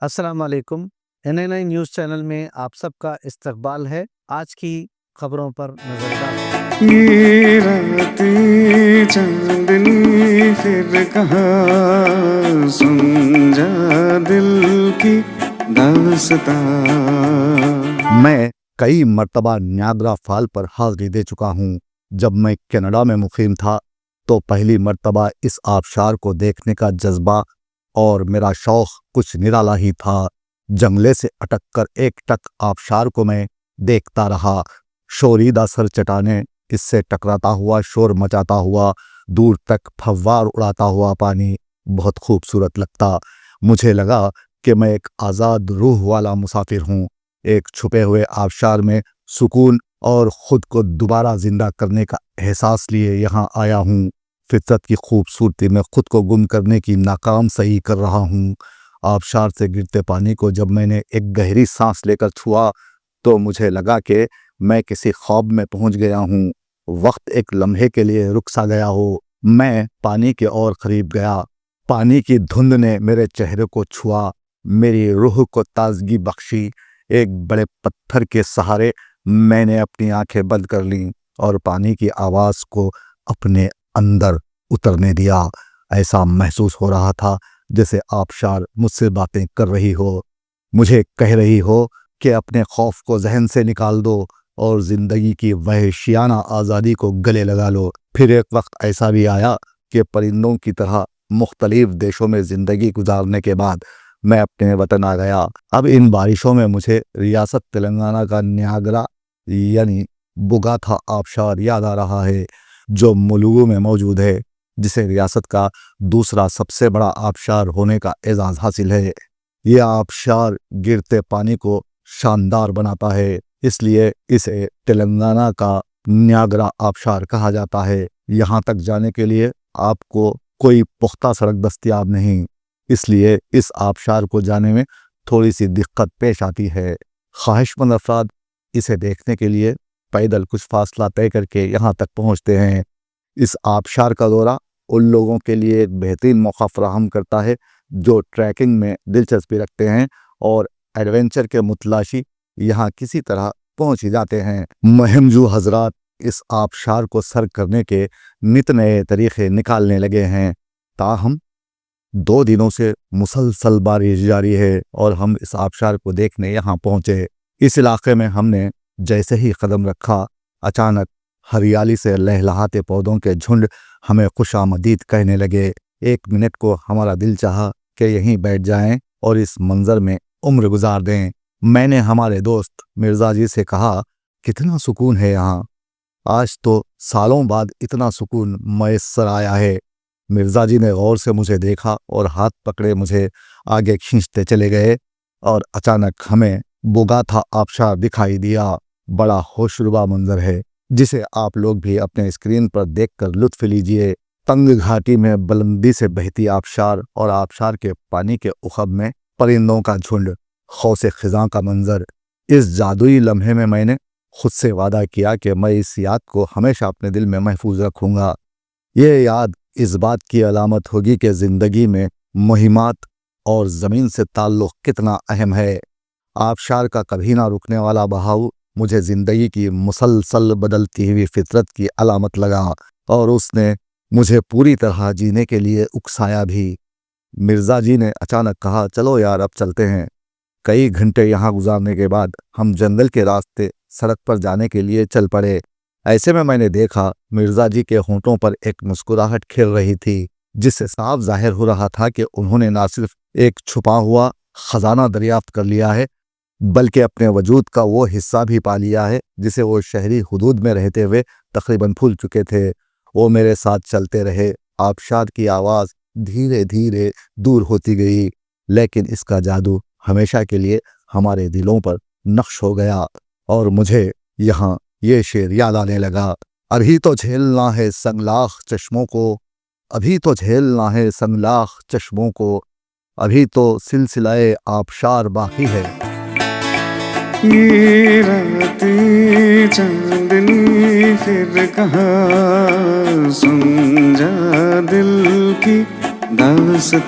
अस्सलाम वालेकुम। NNI news channel में आप सबका इस्तकबाल है। आज की खबरों पर नजर डालते हैं। ये रातें चांदनी फिर कहाँ, सुन जा दिल की दास्तां। मैं कई मर्तबा नियाग्रा फॉल पर हाजिरी दे चुका हूँ। जब मैं कनाडा में मुकीम था तो पहली मर्तबा इस आबशार को देखने का जज्बा और मेरा शौक़ कुछ निराला ही था। जंगले से अटक कर एक टक आबशार को मैं देखता रहा। शोरीदा सर चट्टानें, इससे टकराता हुआ शोर मचाता हुआ दूर तक फव्वार उड़ाता हुआ पानी बहुत खूबसूरत लगता। मुझे लगा कि मैं एक आज़ाद रूह वाला मुसाफिर हूँ। एक छुपे हुए आबशार में सुकून और ख़ुद को दोबारा ज़िंदा करने का एहसास लिए यहाँ आया हूँ। फितरत की खूबसूरती में ख़ुद को गुम करने की नाकाम सही कर रहा हूँ। आबशार से गिरते पानी को जब मैंने एक गहरी सांस लेकर छुआ तो मुझे लगा कि मैं किसी ख्वाब में पहुँच गया हूँ। वक्त एक लम्हे के लिए रुक सा गया हो। मैं पानी के और करीब गया। पानी की धुंध ने मेरे चेहरे को छुआ, मेरी रूह को ताजगी बख्शी। एक बड़े पत्थर के सहारे मैंने अपनी आंखें बंद कर लीं और पानी की आवाज़ को अपने अंदर उतरने दिया। ऐसा महसूस हो रहा था जैसे आबशार मुझसे बातें कर रही हो, मुझे कह रही हो कि अपने खौफ को जहन से निकाल दो और ज़िंदगी की वहशियाना आज़ादी को गले लगा लो। फिर एक वक्त ऐसा भी आया कि परिंदों की तरह मुख्तलिफ देशों में ज़िंदगी गुजारने के बाद मैं अपने वतन आ गया। अब इन बारिशों में मुझे रियासत तेलंगाना का नियाग्रा यानी बोगाथा आबशार याद आ रहा है, जो मुलुगु में मौजूद है, जिसे रियासत का दूसरा सबसे बड़ा आबशार होने का एजाज़ हासिल है। यह आबशार गिरते पानी को शानदार बनाता है, इसलिए इसे तेलंगाना का नियाग्रा आबशार कहा जाता है। यहाँ तक जाने के लिए आपको कोई पुख्ता सड़क दस्तयाब नहीं, इसलिए इस आबशार को जाने में थोड़ी सी दिक्कत पेश आती है। ख्वाहिशमंद अफराद इसे देखने के लिए पैदल कुछ फासला तय करके यहाँ तक पहुँचते हैं। इस आबशार का दौरा उन लोगों के लिए एक बेहतरीन मौका फराहम करता है जो ट्रैकिंग में दिलचस्पी रखते हैं और एडवेंचर के मुतलाशी यहाँ किसी तरह पहुँच ही जाते हैं। महमजू हजरात इस आबशार को सर करने के नित नए तरीक़े निकालने लगे हैं। ताहम 2 दिनों से मुसलसल बारिश जारी है और हम इस आबशार को देखने यहाँ पहुँचे। इस इलाके में हमने जैसे ही कदम रखा, अचानक हरियाली से लहलहाते पौधों के झुंड हमें खुशामदीद कहने लगे। 1 मिनट को हमारा दिल चाहा कि यहीं बैठ जाएं और इस मंजर में उम्र गुजार दें। मैंने हमारे दोस्त मिर्ज़ा जी से कहा, कितना सुकून है यहाँ, आज तो सालों बाद इतना सुकून मैसर आया है। मिर्ज़ा जी ने गौर से मुझे देखा और हाथ पकड़े मुझे आगे खींचते चले गए और अचानक हमें बोगाथा आबशार दिखाई दिया। बड़ा होशरुबा मंजर है जिसे आप लोग भी अपने स्क्रीन पर देखकर लुत्फ लीजिए। तंग घाटी में बुलंदी से बहती आबशार और आबशार के पानी के उखब में परिंदों का झुंड, खौसे खिजां का मंजर। इस जादुई लम्हे में मैंने खुद से वादा किया कि मैं इस याद को हमेशा अपने दिल में महफूज रखूँगा। ये याद इस बात की अलामत होगी कि ज़िंदगी में मुहिमात और ज़मीन से ताल्लुक़ कितना अहम है। आबशार का कभी ना रुकने वाला बहाव मुझे ज़िंदगी की मुसलसल बदलती हुई फितरत की अलामत लगा और उसने मुझे पूरी तरह जीने के लिए उकसाया भी। मिर्ज़ा जी ने अचानक कहा, चलो यार अब चलते हैं। कई घंटे यहाँ गुजारने के बाद हम जंगल के रास्ते सड़क पर जाने के लिए चल पड़े। ऐसे में मैंने देखा मिर्ज़ा जी के होंठों पर एक मुस्कुराहट खिल रही थी, जिससे साफ जाहिर हो रहा था कि उन्होंने ना सिर्फ एक छुपा हुआ ख़जाना दरियाफ्त कर लिया है, बल्कि अपने वजूद का वो हिस्सा भी पा लिया है जिसे वो शहरी हुदूद में रहते हुए तकरीबन भूल चुके थे। वो मेरे साथ चलते रहे। आबशार की आवाज़ धीरे धीरे दूर होती गई, लेकिन इसका जादू हमेशा के लिए हमारे दिलों पर नक्श हो गया और मुझे यहाँ ये शेर याद आने लगा। अभी तो झेलना है संगलाख चश्मों को, अभी तो झेलना है संगलाख चश्मों को, अभी तो सिलसिलाए आबशार बाकी है। ये रातें चांदनी फिर कहाँ, सुन जा दिल की दास्तां।